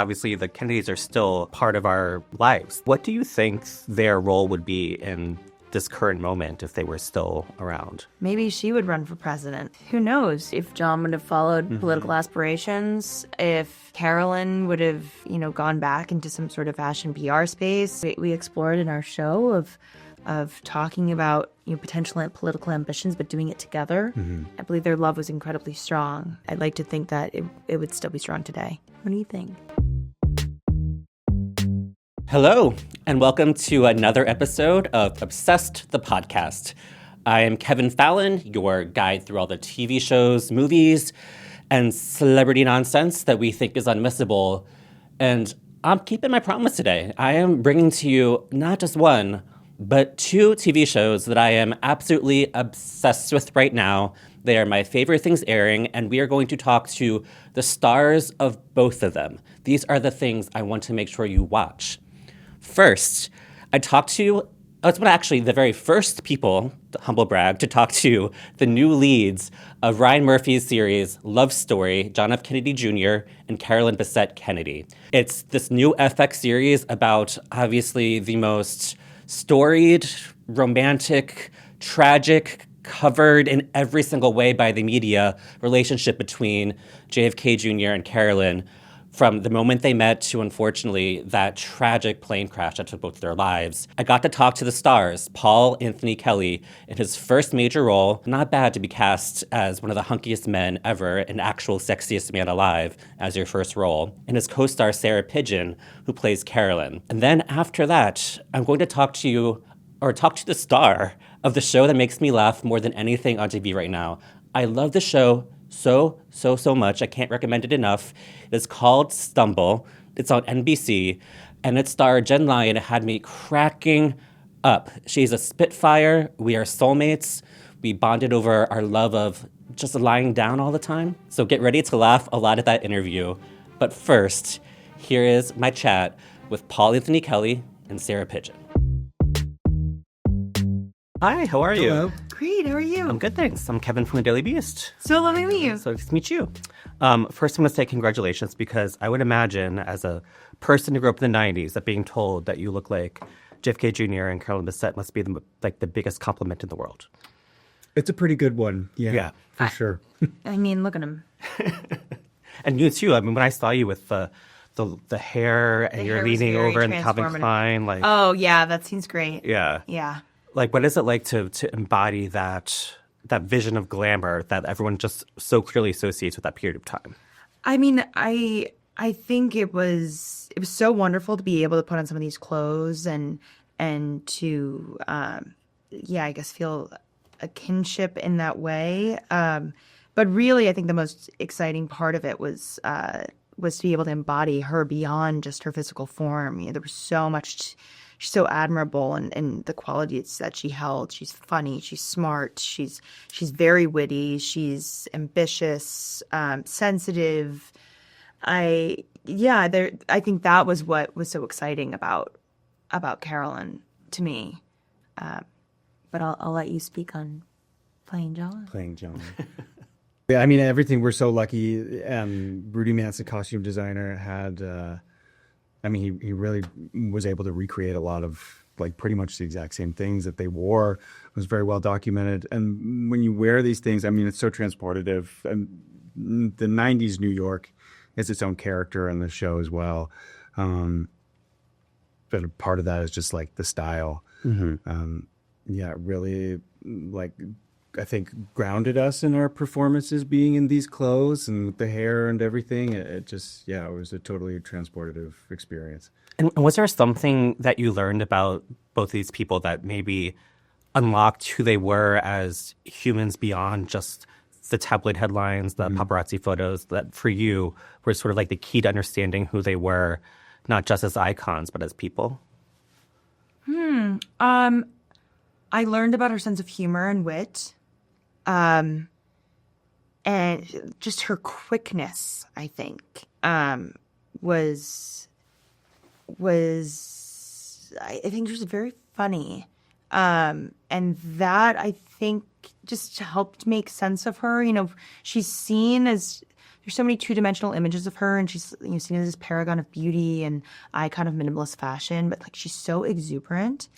Obviously, the Kennedys are still part of our lives. What do you think their role would be in this current moment if they were still around? Maybe she would run for president. Who knows if John would have followed political aspirations, if Carolyn would have, gone back into some sort of fashion PR space. We explored in our show of talking about potential political ambitions, but doing it together. I believe their love was incredibly strong. I'd like to think that it would still be strong today. What do you think? Hello, and welcome to another episode of Obsessed, the podcast. I am Kevin Fallon, your guide through all the TV shows, movies, and celebrity nonsense that we think is unmissable. And I'm keeping my promise today. I am bringing to you not just one, but two TV shows that I am absolutely obsessed with right now. They are my favorite things airing, and we are going to talk to the stars of both of them. These are the things I want to make sure you watch. First, I talked to, it's actually the very first people, humble brag, to talk to the new leads of Ryan Murphy's series Love Story, John F. Kennedy Jr. and Carolyn Bessette Kennedy. It's this new FX series about obviously the most storied, romantic, tragic, covered in every single way by the media relationship between JFK Jr. and Carolyn, from the moment they met to, unfortunately, that tragic plane crash that took both their lives. I got to talk to the stars, Paul Anthony Kelly, in his first major role. Not bad to be cast as one of the hunkiest men ever, an actual sexiest man alive, as your first role. And his co-star, Sarah Pidgeon, who plays Carolyn. And then after that, I'm going to talk to the star of the show that makes me laugh more than anything on TV right now. I love the show so much. I can't recommend it enough. It's called Stumble. It's on NBC, and its star Jenn Lyon had me cracking up. She's a spitfire. We are soulmates. We bonded over our love of just lying down all the time. So get ready to laugh a lot at that interview. But first, here is my chat with Paul Anthony Kelly and Sarah Pidgeon. Hi, how are you? Hello. Great, how are you? I'm good, thanks. I'm Kevin from the Daily Beast. So lovely to meet you. So nice to meet you. First, I want to say congratulations, because I would imagine, as a person who grew up in the 90s, that being told that you look like JFK Jr. and Carolyn Bessette must be the biggest compliment in the world. It's a pretty good one. Yeah. For sure. I mean, look at him. And you too. I mean, when I saw you with the hair and you're leaning over in Calvin Klein, Oh yeah, that seems great. Yeah. Yeah. Like, what is it like to embody that vision of glamour that everyone just so clearly associates with that period of time? I mean, I think it was so wonderful to be able to put on some of these clothes and to I guess feel a kinship in that way. But really, I think the most exciting part of it was to be able to embody her beyond just her physical form. There was so much. She's so admirable in the qualities that she held. She's funny. She's smart. She's very witty. She's ambitious, sensitive. I think that was what was so exciting about Carolyn to me. But I'll let you speak on playing John. Playing John. Yeah, I mean, everything. We're so lucky. Rudy Manson, costume designer, had. He really was able to recreate a lot of, pretty much the exact same things that they wore. It was very well documented. And when you wear these things, it's so transportative. And the 90s New York is its own character in the show as well. But a part of that is just, the style. Mm-hmm. Really, I think grounded us in our performances being in these clothes and the hair and everything. It was a totally transportative experience. And was there something that you learned about both these people that maybe unlocked who they were as humans beyond just the tabloid headlines, the paparazzi photos, that for you were sort of the key to understanding who they were, not just as icons, but as people? I learned about her sense of humor and wit. And just her quickness, I think, was I think she was very funny. And that, I think, just helped make sense of her. You know, she's seen as, there's so many two-dimensional images of her, and she's, you know, seen as this paragon of beauty and icon of minimalist fashion, but like she's so exuberant.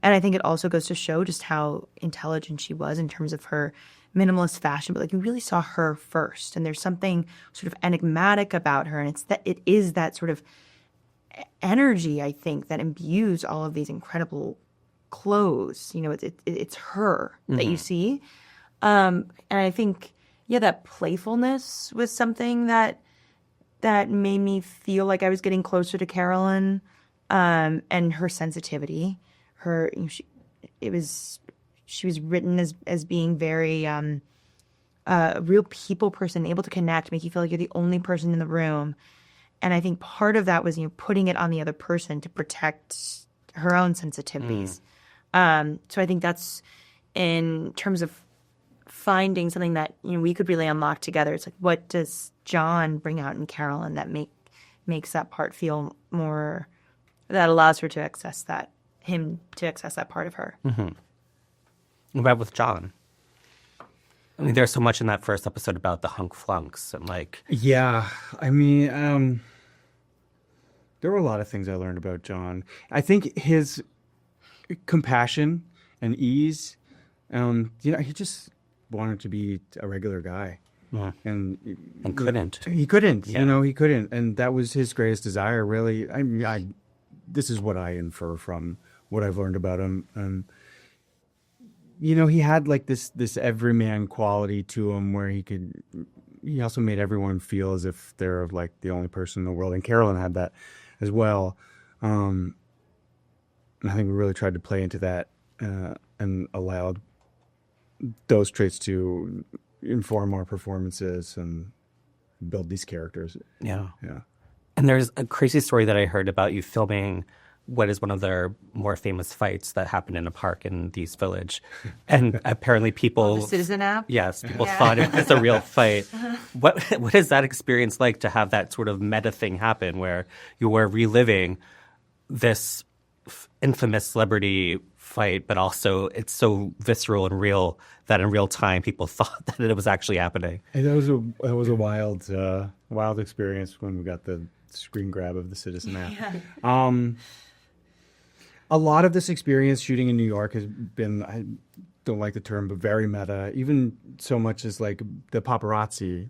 And I think it also goes to show just how intelligent she was in terms of her minimalist fashion, but like we really saw her first. And there's something sort of enigmatic about her, and it is that sort of energy, I think, that imbues all of these incredible clothes. You know, it's her that you see. And I think, yeah, that playfulness was something that made me feel like I was getting closer to Carolyn, and her sensitivity. Her, you know, she was written as being very a real people person, able to connect, make you feel like you're the only person in the room. And I think part of that was, you know, putting it on the other person to protect her own sensitivities. So I think that's, in terms of finding something that, you know, we could really unlock together. It's like, what does John bring out in Carolyn that makes that part feel more, that allows her to access that, him to access that part of her. What about with John? I mean, there's so much in that first episode about the hunk flunks and like. Yeah, I mean, there were a lot of things I learned about John. I think his compassion and ease, you know, he just wanted to be a regular guy. And couldn't. He couldn't, Yeah. you know, he couldn't. And that was his greatest desire, really. I mean, this is what I infer from what I've learned about him. You know, he had like this everyman quality to him where he also made everyone feel as if they're like the only person in the world. And Carolyn had that as well. And I think we really tried to play into that and allowed those traits to inform our performances and build these characters. Yeah. Yeah. And there's a crazy story that I heard about you filming what is one of their more famous fights that happened in a park in the East Village. And apparently people... The Citizen app? Yes, people thought it was a real fight. What is that experience like to have that sort of meta thing happen where you were reliving this infamous celebrity fight, but also it's so visceral and real that in real time people thought that it was actually happening? And that was a wild experience when we got the screen grab of the Citizen app. Yeah. A lot of this experience shooting in New York has been, I don't like the term, but very meta. Even so much as like the paparazzi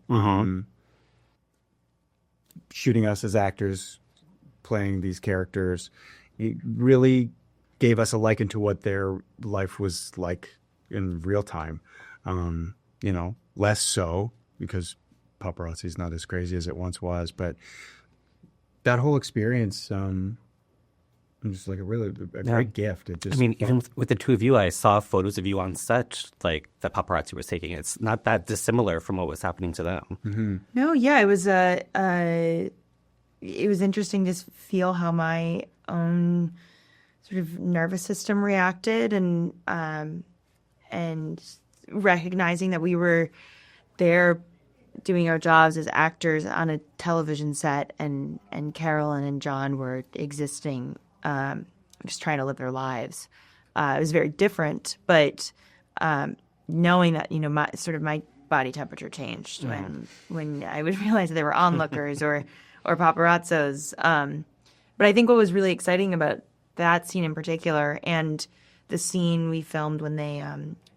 shooting us as actors, playing these characters. It really gave us a liken to what their life was like in real time. You know, less so because paparazzi is not as crazy as it once was, but that whole experience, just like a great gift. It just, I mean, even with the two of you, I saw photos of you on set, like that paparazzi was taking. It's not that dissimilar from what was happening to them. No, yeah, it was it was interesting to feel how my own sort of nervous system reacted, and recognizing that we were there doing our jobs as actors on a television set, and Carolyn and John were existing, just trying to live their lives. It was very different, but knowing that, you know, my body temperature changed when I would realize that they were onlookers or paparazzos. But I think what was really exciting about that scene in particular, and the scene we filmed when they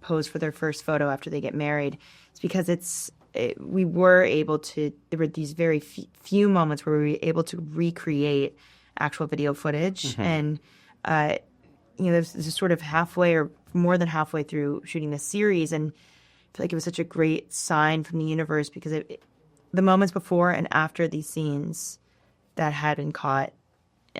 pose for their first photo after they get married, is because we were able to, there were these very few moments where we were able to recreate actual video footage. And, you know, this is sort of halfway or more than halfway through shooting this series. And I feel like it was such a great sign from the universe, because the moments before and after these scenes that had been caught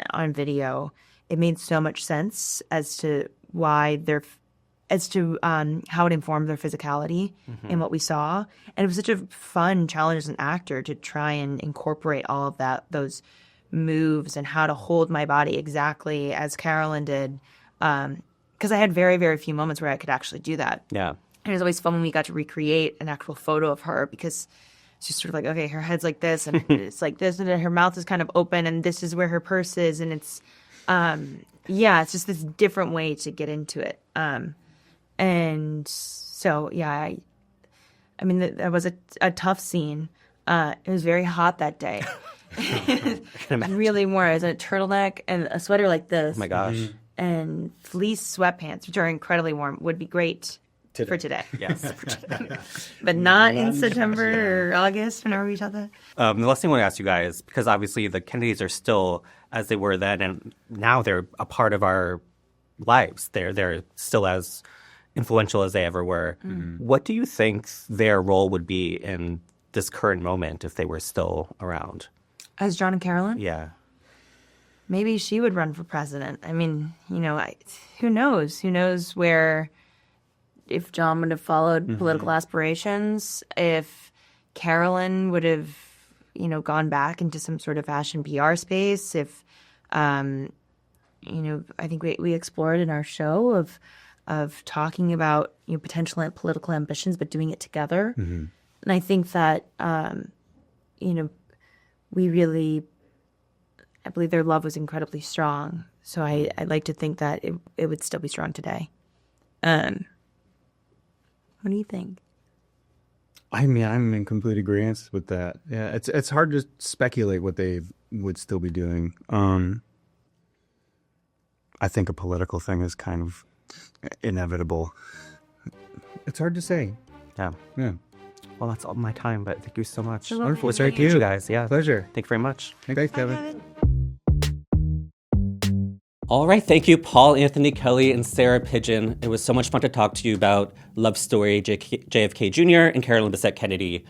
on video, it made so much sense as to why how it informed their physicality and what we saw. And it was such a fun challenge as an actor to try and incorporate all of those moves and how to hold my body exactly as Carolyn did. Because I had very, very few moments where I could actually do that. Yeah. And it was always fun when we got to recreate an actual photo of her, because it's just sort of like, okay, her head's like this and it's like this, and then her mouth is kind of open and this is where her purse is, and it's Yeah, it's just this different way to get into it. And so, yeah, I mean, that was a tough scene. It was very hot that day. Really warm. It was a turtleneck and a sweater like this. Oh my gosh. And fleece sweatpants, which are incredibly warm, would be great for today. Yes. But not in September or August, whenever we shot that. The last thing I want to ask you guys, because obviously the Kennedys are still as they were then, and now they're a part of our lives. They're still as influential as they ever were. Mm-hmm. What do you think their role would be in this current moment if they were still around? As John and Carolyn? Yeah. Maybe she would run for president. I mean, who knows? Who knows where, if John would have followed political aspirations, if Carolyn would have, gone back into some sort of fashion PR space, if, I think we explored in our show of talking about, potential political ambitions, but doing it together. Mm-hmm. And I think that, we really, I believe their love was incredibly strong. So I'd like to think that it would still be strong today. What do you think? I mean, I'm in complete agreement with that. Yeah, it's hard to speculate what they would still be doing. I think a political thing is kind of inevitable. It's hard to say. Yeah. Yeah. Well, that's all my time, but thank you so much. Wonderful. It's great to meet you guys. Yeah. Pleasure. Thank you very much. Thanks, Kevin. All right. Thank you, Paul Anthony Kelly and Sarah Pidgeon. It was so much fun to talk to you about Love Story, JFK Jr. and Carolyn Bessette Kennedy.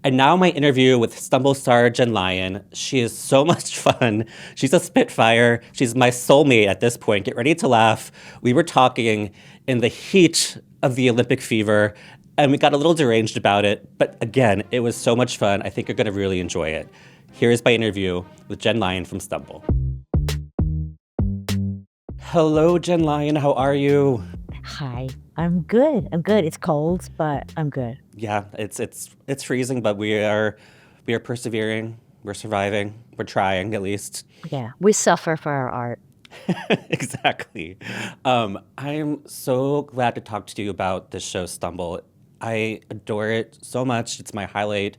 And now my interview with Stumble star Jenn Lyon. She is so much fun. She's a spitfire. She's my soulmate at this point. Get ready to laugh. We were talking in the heat of the Olympic fever, and we got a little deranged about it. But again, it was so much fun. I think you're going to really enjoy it. Here is my interview with Jenn Lyon from Stumble. Hello, Jenn Lyon. How are you? Hi. I'm good. It's cold, but I'm good. Yeah, it's freezing, but we are persevering. We're surviving. We're trying, at least. Yeah, we suffer for our art. Exactly. I'm so glad to talk to you about this show, Stumble. I adore it so much. It's my highlight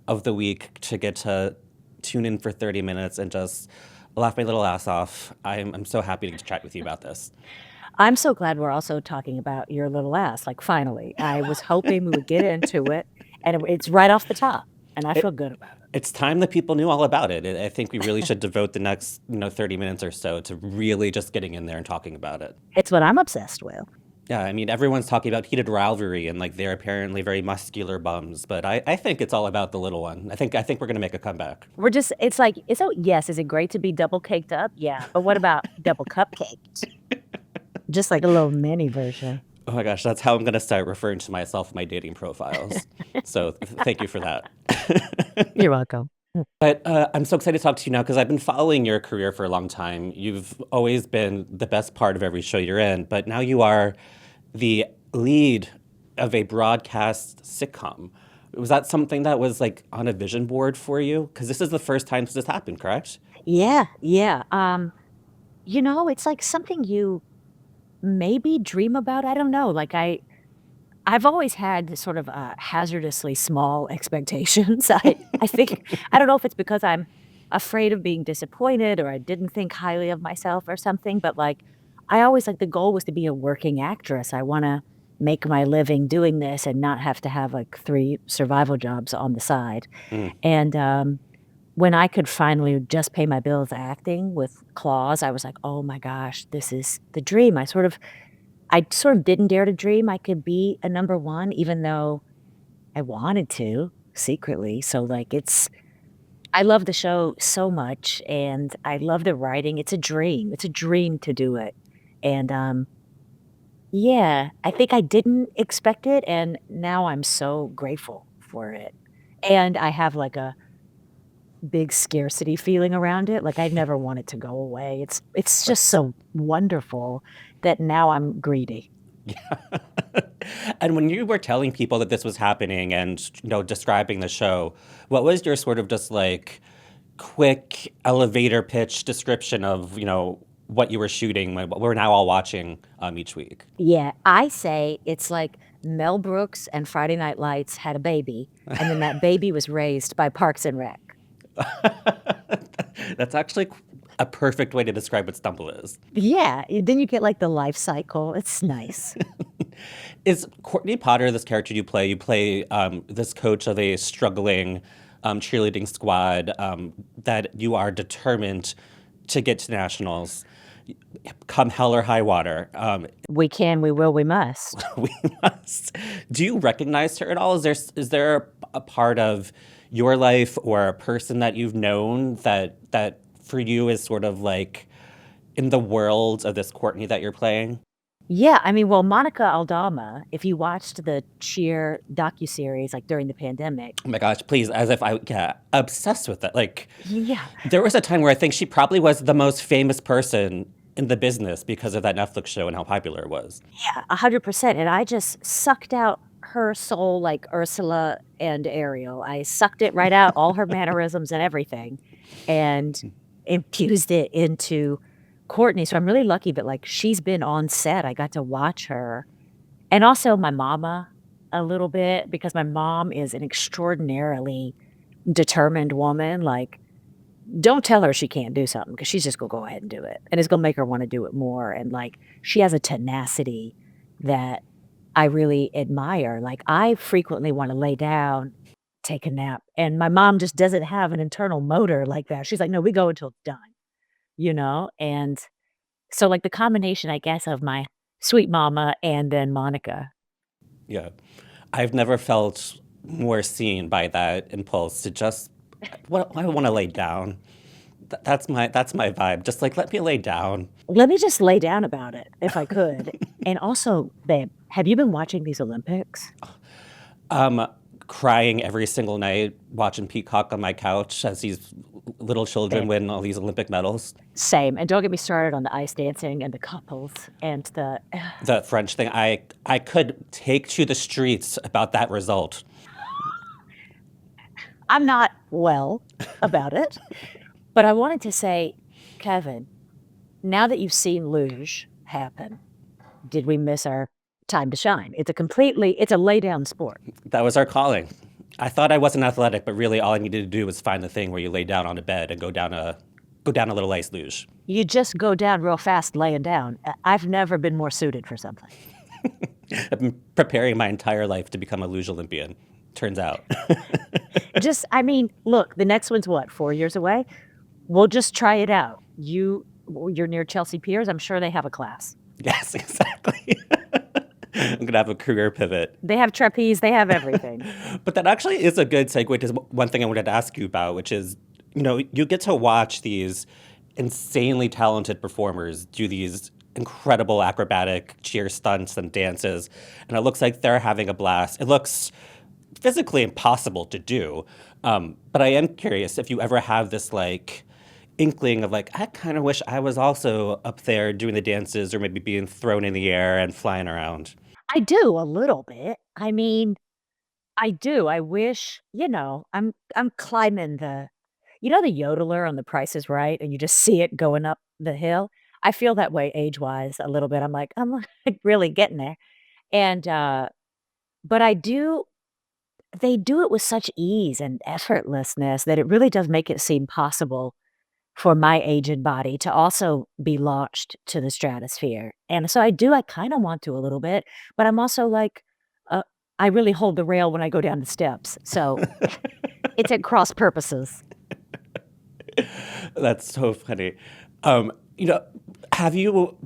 of the week to get to tune in for 30 minutes and just laugh my little ass off. I'm so happy to get to chat with you about this. I'm so glad we're also talking about your little ass. Like, finally, I was hoping we would get into it, and it's right off the top, and I feel good about it. It's time that people knew all about it. I think we really should devote the next 30 minutes or so to really just getting in there and talking about it. It's what I'm obsessed with. Yeah, I mean, everyone's talking about heated rivalry and they're apparently very muscular bums, but I think it's all about the little one. I think we're going to make a comeback. Yes, is it great to be double caked up? Yeah, but what about double cupcaked? Just like a little mini version. Oh my gosh, that's how I'm going to start referring to myself in my dating profiles. So thank you for that. You're welcome. But I'm so excited to talk to you now because I've been following your career for a long time. You've always been the best part of every show you're in, but now you are the lead of a broadcast sitcom. Was that something that was on a vision board for you? Because this is the first time this happened, correct? Yeah. It's like something you maybe dream about. I don't know. I've always had sort of hazardously small expectations. I think, I don't know if it's because I'm afraid of being disappointed or I didn't think highly of myself or something, but I always the goal was to be a working actress. I want to make my living doing this and not have to have 3 survival jobs on the side. Mm. And when I could finally just pay my bills acting with Claws, I was like, oh my gosh, this is the dream. I sort of didn't dare to dream I could be a number one, even though I wanted to secretly. So I love the show so much and I love the writing. It's a dream. It's a dream to do it. And I think I didn't expect it. And now I'm so grateful for it. And I have a big scarcity feeling around it. I never want it to go away. It's just so wonderful that now I'm greedy. Yeah. And when you were telling people that this was happening and describing the show, what was your sort of just quick elevator pitch description of what you were shooting, what we're now all watching each week. Yeah, I say it's like Mel Brooks and Friday Night Lights had a baby, and then that baby was raised by Parks and Rec. That's actually a perfect way to describe what Stumble is. Yeah, then you get like the life cycle. It's nice. Is Courtney Potter this character you play? You play this coach of a struggling cheerleading squad that you are determined to get to nationals, come hell or high water. We can, we will, we must. We must. Do you recognize her at all? Is there a part of your life or a person that you've known that for you is sort of like in the world of this Courtney that you're playing? Yeah, I mean, well, Monica Aldama, if you watched the Cheer docuseries like during the pandemic. Oh my gosh, please, as if I get obsessed with it. Like, Yeah. there was a time where I think she probably was the most famous person in the business because of that Netflix show and how popular it was. Yeah, 100%. And I just sucked out her soul like Ursula and Ariel. I sucked it right out, all her mannerisms and everything, and infused it into Courtney. So I'm really lucky that like she's been on set. I got to watch her. And also my mama a little bit, because my mom is an extraordinarily determined woman. Like, don't tell her she can't do something, because she's just gonna go ahead and do it. And it's gonna make her want to do it more. And like, she has a tenacity that I really admire. Like, I frequently want to lay down, take a nap. And my mom just doesn't have an internal motor like that. She's like, no, we go until it's done, you know? And so like the combination, I guess, of my sweet mama and then Monica. Yeah. I've never felt more seen by that impulse to just, I want to lay down. That's my vibe. Just like, let me lay down. Let me just lay down about it if I could. And also, babe, have you been watching these Olympics? Crying every single night, watching Peacock on my couch as these little children win all these Olympic medals. Same. And don't get me started on the ice dancing and the couples and the French thing. I could take to the streets about that result. I'm not well about it. But I wanted to say, Kevin, now that you've seen Luge happen, did we miss our time to shine? It's a lay down sport. That was our calling. I thought I wasn't athletic, but really all I needed to do was find the thing where you lay down on a bed and go down a little ice luge. You just go down real fast laying down. I've never been more suited for something. I've been preparing my entire life to become a luge Olympian, turns out. Look, the next one's what, 4 years away? We'll just try it out. You're near Chelsea Piers. I'm sure they have a class. Yes, exactly. I'm going to have a career pivot. They have trapeze. They have everything. But that actually is a good segue to one thing I wanted to ask you about, which is, you get to watch these insanely talented performers do these incredible acrobatic cheer stunts and dances, and it looks like they're having a blast. It looks physically impossible to do, but I am curious if you ever have this, like, inkling of, like, I kind of wish I was also up there doing the dances or maybe being thrown in the air and flying around. I do a little bit. I do. I wish, I'm climbing the yodeler on The Price is Right, and you just see it going up the hill. I feel that way age-wise a little bit. I'm like really getting there. And but they do it with such ease and effortlessness that it really does make it seem possible for my aged body to also be launched to the stratosphere. And so I kind of want to a little bit, but I'm also like, I really hold the rail when I go down the steps. So it's at cross purposes. That's so funny. Have you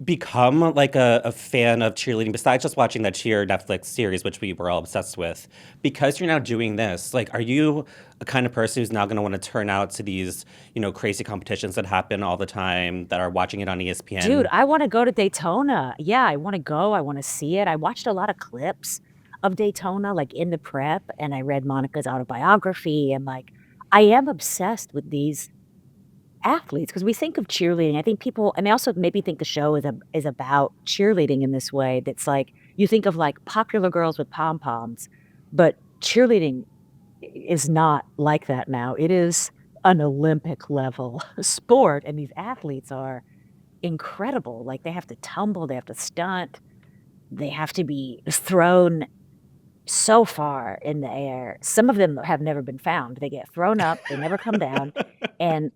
become like a fan of cheerleading besides just watching that Cheer Netflix series, which we were all obsessed with? Because you're now doing this, like, are you a kind of person who's now going to want to turn out to these, crazy competitions that happen all the time, that are watching it on ESPN? Dude, I want to go to Daytona. Yeah, I want to go. I want to see it. I watched a lot of clips of Daytona, like in the prep, and I read Monica's autobiography, and like, I am obsessed with these athletes, because we think of cheerleading. I think people, and they also maybe think the show is about cheerleading in this way. That's like, you think of like popular girls with pom-poms, but cheerleading is not like that now. It is an Olympic level sport, and these athletes are incredible. Like they have to tumble, they have to stunt, they have to be thrown so far in the air. Some of them have never been found. They get thrown up, they never come down, and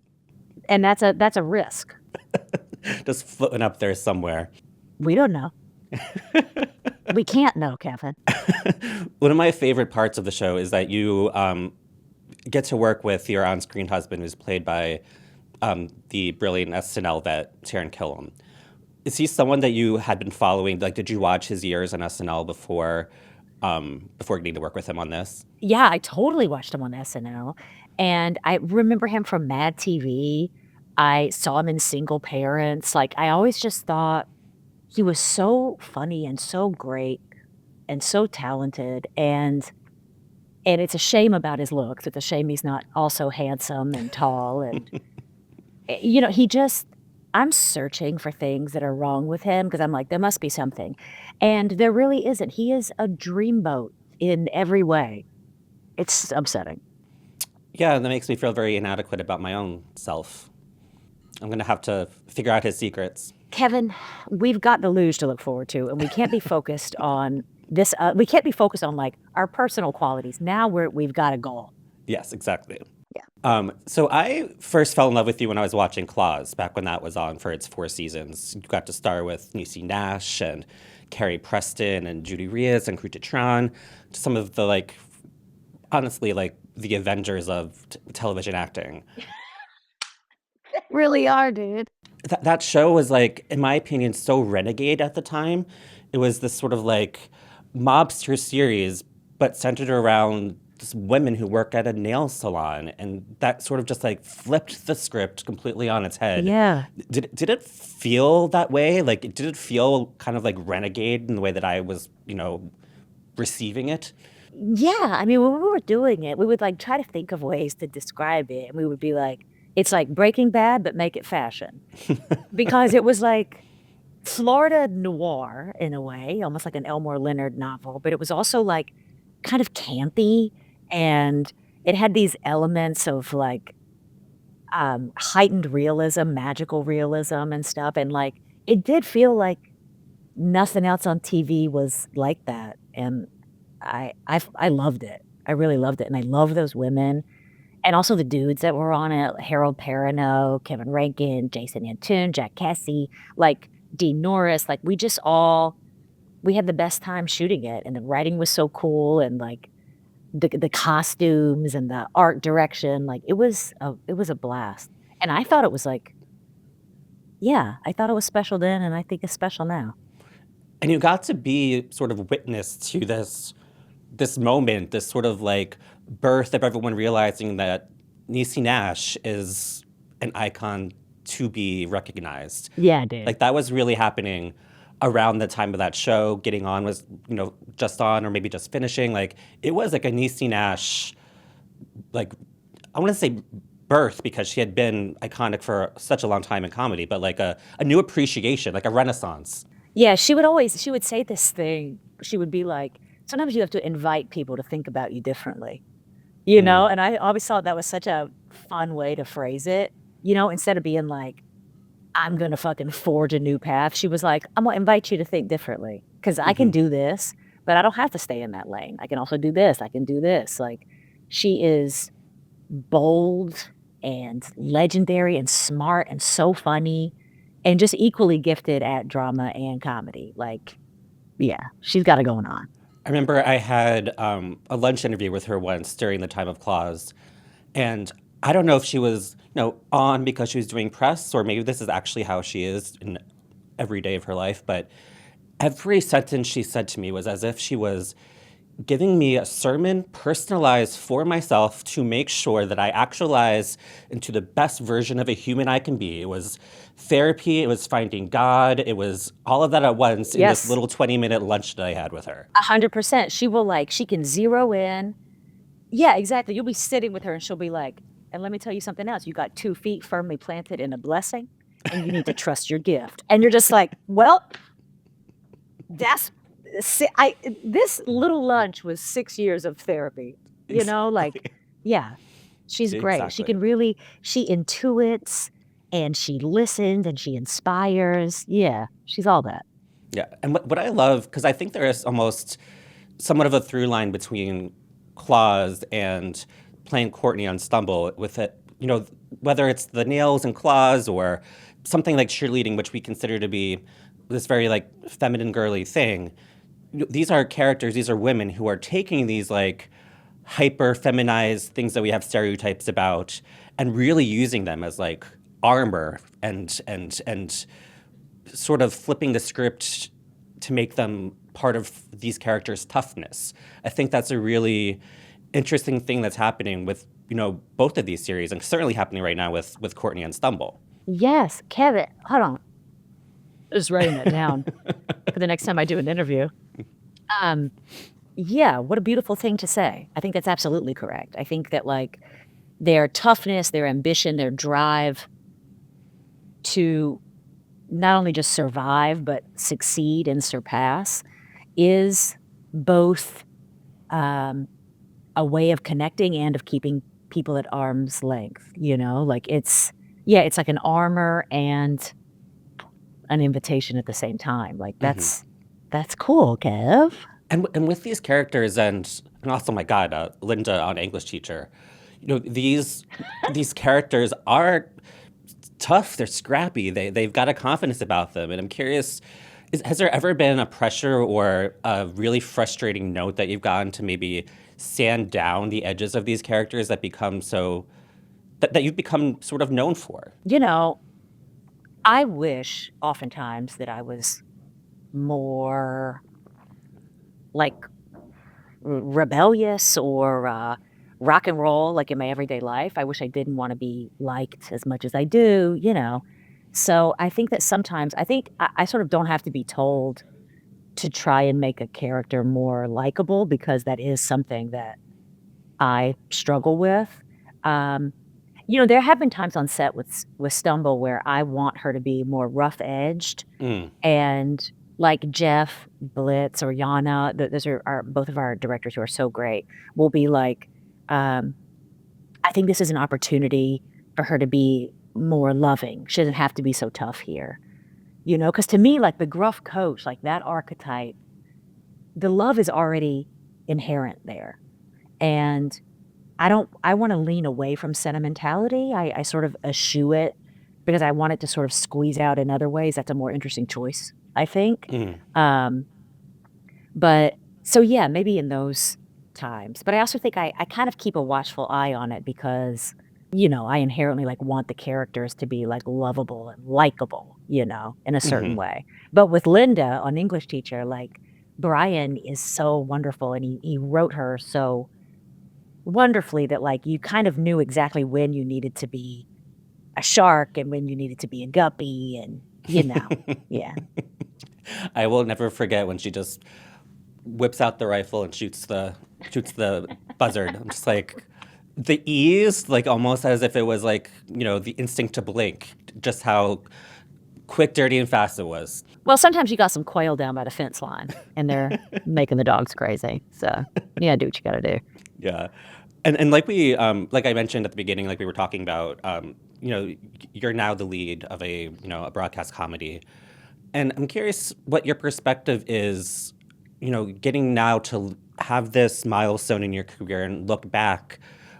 that's a risk. Just floating up there somewhere. We don't know. We can't know, Kevin. One of my favorite parts of the show is that you get to work with your on-screen husband, who's played by the brilliant SNL vet Taran Killam. Is he someone that you had been following? Like, did you watch his years on SNL before getting to work with him on this? Yeah, I totally watched him on SNL, and I remember him from Mad TV. I saw him in Single Parents. Like, I always just thought he was so funny and so great and so talented, and it's a shame about his looks. It's a shame he's not also handsome and tall, and he just, I'm searching for things that are wrong with him because I'm like, there must be something. And there really isn't. He is a dreamboat in every way. It's upsetting. Yeah, that makes me feel very inadequate about my own self. I'm going to have to figure out his secrets. Kevin, we've got the Luge to look forward to, and we can't be focused on this. We can't be focused on like our personal qualities. Now we've got a goal. Yes, exactly. Yeah. So I first fell in love with you when I was watching Claws, back when that was on for its 4 seasons. You got to star with Niecy Nash and Carrie Preston and Judy Reyes and Kruta Tran, some of the, like, honestly, like, the Avengers of television acting. Really are, dude. That show was, like, in my opinion, so renegade at the time. It was this sort of, like, mobster series, but centered around just women who work at a nail salon, and that sort of just like flipped the script completely on its head. Yeah. Did it feel that way? Like, did it feel kind of like renegade in the way that I was, receiving it? Yeah. I mean, when we were doing it, we would like try to think of ways to describe it, and we would be like, it's like Breaking Bad, but make it fashion. Because it was like Florida noir in a way, almost like an Elmore Leonard novel, but it was also like kind of campy, and it had these elements of like heightened realism, magical realism and stuff. And like, it did feel like nothing else on TV was like that. And I loved it. I really loved it. And I love those women. And also the dudes that were on it, Harold Perrineau, Kevin Rankin, Jason Antoon, Jack Cassie, like Dean Norris. Like, we had the best time shooting it. And the writing was so cool, and like the costumes and the art direction, like it was a blast. And I thought it was like, yeah, I thought it was special then, and I think it's special now. And you got to be sort of witness to this moment, this sort of like birth of everyone realizing that Niecy Nash is an icon to be recognized. Yeah, dude. Like, that was really happening around the time of that show. Getting On was, just on, or maybe just finishing. Like, it was like a Niecy Nash, like, I want to say birth, because she had been iconic for such a long time in comedy, but like a new appreciation, like a renaissance. Yeah, she would say this thing. She would be like, sometimes you have to invite people to think about you differently, And I always thought that was such a fun way to phrase it, instead of being like, I'm going to fucking forge a new path. She was like, I'm going to invite you to think differently, because I can do this, but I don't have to stay in that lane. I can also do this. I can do this. Like, she is bold and legendary and smart and so funny and just equally gifted at drama and comedy. Like, yeah, she's got it going on. I remember I had a lunch interview with her once during the time of Claws, and I don't know if she was, on because she was doing press, or maybe this is actually how she is in every day of her life, but every sentence she said to me was as if she was giving me a sermon personalized for myself to make sure that I actualize into the best version of a human I can be. It was therapy, it was finding God, it was all of that at once in this little 20-minute lunch that I had with her. 100%. She can zero in. Yeah, exactly. You'll be sitting with her and she'll be like, and let me tell you something else. You got 2 feet firmly planted in a blessing, and you need to trust your gift. And you're just like, well, this little lunch was 6 years of therapy. Exactly. Yeah, she's great. Exactly. She intuits, and she listens and she inspires. Yeah, she's all that. Yeah, and what I love, because I think there is almost somewhat of a through line between Claws and playing Courtney on Stumble with it, whether it's the nails and claws or something like cheerleading, which we consider to be this very like feminine girly thing. These are characters, these are women who are taking these like hyper feminized things that we have stereotypes about and really using them as like armor and sort of flipping the script to make them part of these characters' toughness. I think that's a really interesting thing that's happening with, both of these series, and certainly happening right now with Courtney and Stumble. Yes, Kevin, hold on. Just writing that down for the next time I do an interview. Yeah, what a beautiful thing to say. I think that's absolutely correct. I think that like their toughness, their ambition, their drive to not only just survive, but succeed and surpass is both a way of connecting and of keeping people at arm's length, like it's like an armor and an invitation at the same time. Like that's cool, Kev. And with these characters and also, my God, Linda on English Teacher, these characters are tough. They're scrappy. They've got a confidence about them. And I'm curious, has there ever been a pressure or a really frustrating note that you've gotten to maybe sand down the edges of these characters that become that you've become sort of known for? I wish oftentimes that I was more like rebellious or rock and roll like in my everyday life. I wish I didn't want to be liked as much as I do, So I think that sometimes I sort of don't have to be told to try and make a character more likable, because that is something that I struggle with. There have been times on set with Stumble where I want her to be more rough edged, and like Jeff Blitz or Yana, those are both of our directors who are so great, will be like, I think this is an opportunity for her to be more loving. She doesn't have to be so tough here. Because to me, like the gruff coach, like that archetype, the love is already inherent there. And I want to lean away from sentimentality. I sort of eschew it because I want it to sort of squeeze out in other ways. That's a more interesting choice, I think. But so yeah, maybe in those times. But I also think I kind of keep a watchful eye on it because, I inherently like want the characters to be like lovable and likable, in a certain way. But with Linda on English Teacher, like Brian is so wonderful, and he wrote her so wonderfully that like you kind of knew exactly when you needed to be a shark and when you needed to be a guppy, and yeah. I will never forget when she just whips out the rifle and shoots the buzzard. I'm just like, the ease, like almost as if it was like, the instinct to blink, just how quick, dirty, and fast it was. Well, sometimes you got some quail down by the fence line and they're making the dogs crazy. So yeah, do what you got to do. Yeah. And like like I mentioned at the beginning, like we were talking about, you're now the lead of a broadcast comedy. And I'm curious what your perspective is, getting now to have this milestone in your career and look back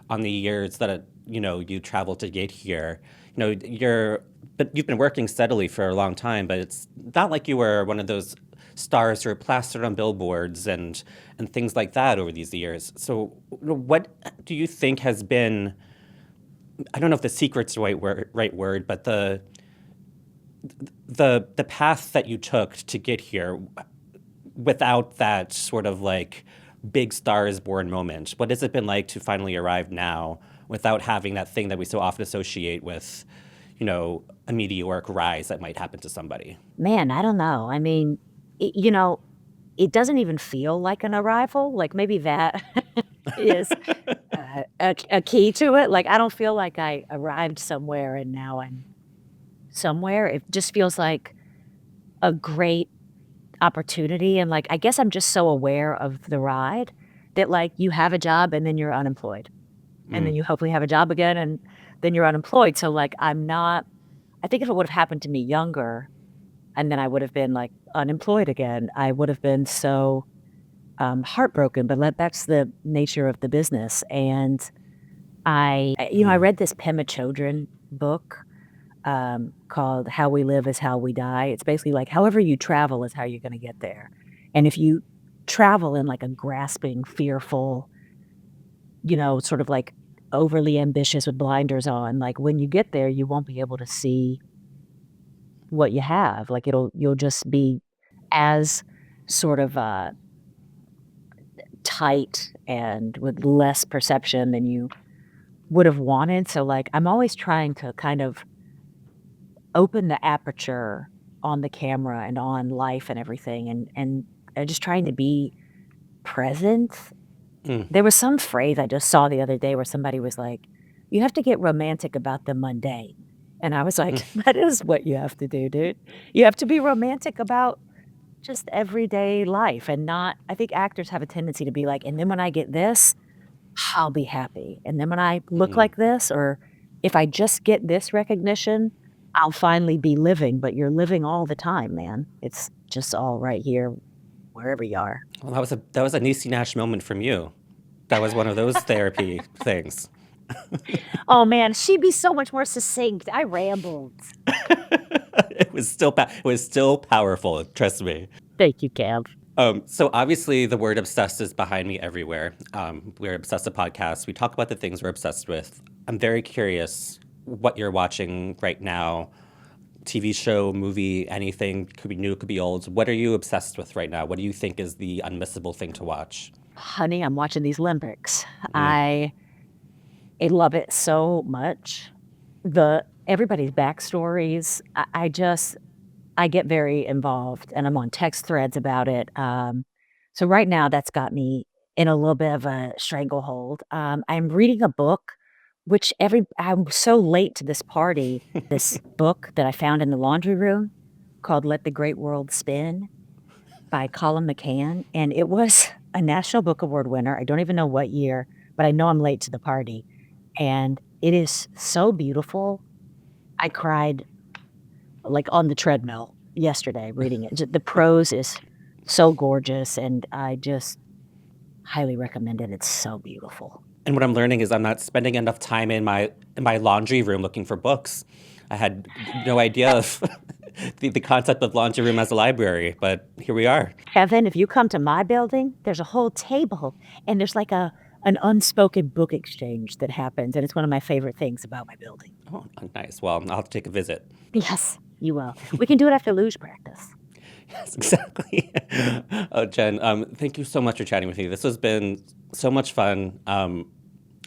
on the years that, you traveled to get here. But you've been working steadily for a long time, but it's not like you were one of those stars who are plastered on billboards and things like that over these years. So what do you think has been, I don't know if the secret's the right word, but the path that you took to get here without that sort of like big star is born moment? What has it been like to finally arrive now without having that thing that we so often associate with, a meteoric rise that might happen to somebody? Man, I don't know. I mean, it doesn't even feel like an arrival. Like maybe that is a key to it. Like I don't feel like I arrived somewhere and now I'm somewhere. It just feels like a great opportunity. And like, I guess I'm just so aware of the ride that like you have a job and then you're unemployed. And then you hopefully have a job again and then you're unemployed. So like, I'm not I think if it would have happened to me younger, and then I would have been like unemployed again, I would have been so heartbroken. But that's the nature of the business. And I read this Pema Chodron book called How We Live is How We Die. It's basically like however you travel is how you're going to get there. And if you travel in like a grasping, fearful, sort of like overly ambitious with blinders on, like when you get there, you won't be able to see what you have. Like you'll just be as sort of tight and with less perception than you would have wanted. So like I'm always trying to kind of open the aperture on the camera and on life and everything, and just trying to be present. There was some phrase I just saw the other day where somebody was like, you have to get romantic about the mundane. And I was like, that is what you have to do, dude. You have to be romantic about just everyday life and not, I think actors have a tendency to be like, and then when I get this, I'll be happy. And then when I look like this, or if I just get this recognition, I'll finally be living. But you're living all the time, man. It's just all right here, wherever you are. Well, that was a Niecy Nash moment from you. That was one of those therapy things. Oh man, she'd be so much more succinct. I rambled. It was still powerful. Trust me. Thank you, Kev. So obviously the word obsessed is behind me everywhere. We're Obsessed a podcast. We talk about the things we're obsessed with. I'm very curious what you're watching right now. TV show, movie, anything, could be new, could be old. What are you obsessed with right now? What do you think is the unmissable thing to watch? Honey, I'm watching these Olympics. I love it so much. Everybody's backstories, I get very involved, and I'm on text threads about it. So right now that's got me in a little bit of a stranglehold. I'm reading a book, which I'm so late to this party, this book that I found in the laundry room called Let the Great World Spin by Colin McCann. And it was a National Book Award winner. I don't even know what year, but I know I'm late to the party. And it is so beautiful. I cried like on the treadmill yesterday reading it. The prose is so gorgeous, and I just highly recommend it. It's so beautiful. And what I'm learning is I'm not spending enough time in my laundry room looking for books. I had no idea of the concept of laundry room as a library, but here we are. Kevin, if you come to my building, there's a whole table, and there's like an unspoken book exchange that happens, and it's one of my favorite things about my building. Oh, nice. Well, I'll have to take a visit. Yes, you will. We can do it after luge practice. Yes, exactly. Oh, Jenn, thank you so much for chatting with me. This has been so much fun.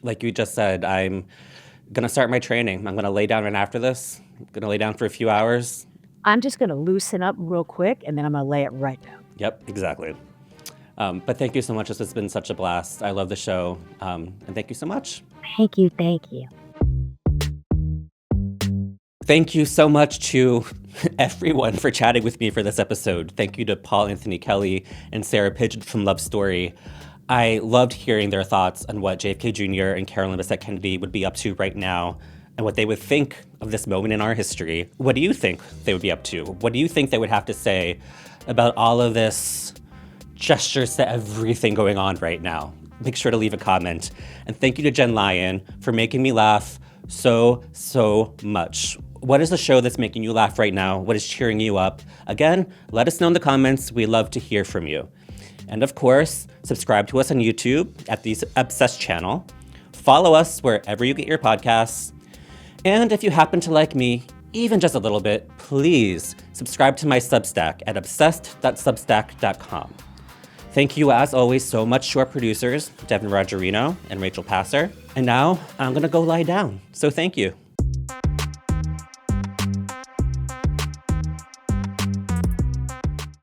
Like you just said, I'm going to start my training. I'm going to lay down right after this. I'm going to lay down for a few hours. I'm just going to loosen up real quick, and then I'm going to lay it right down. Yep, exactly. But thank you so much. This has been such a blast. I love the show. And thank you so much. Thank you. Thank you. Thank you so much to everyone for chatting with me for this episode. Thank you to Paul Anthony Kelly and Sarah Pidgeon from Love Story. I loved hearing their thoughts on what JFK Jr. and Carolyn Bessette Kennedy would be up to right now and what they would think of this moment in our history. What do you think they would be up to? What do you think they would have to say about all of this gestures to everything going on right now? Make sure to leave a comment. And thank you to Jenn Lyon for making me laugh so much. What is the show that's making you laugh right now? What is cheering you up? Again, let us know in the comments. We love to hear from you. And of course, subscribe to us on YouTube at the Obsessed channel. Follow us wherever you get your podcasts. And if you happen to like me, even just a little bit, please subscribe to my Substack at obsessed.substack.com. Thank you, as always, so much to our producers, Devin Rogerino and Rachel Passer. And now I'm going to go lie down. So thank you.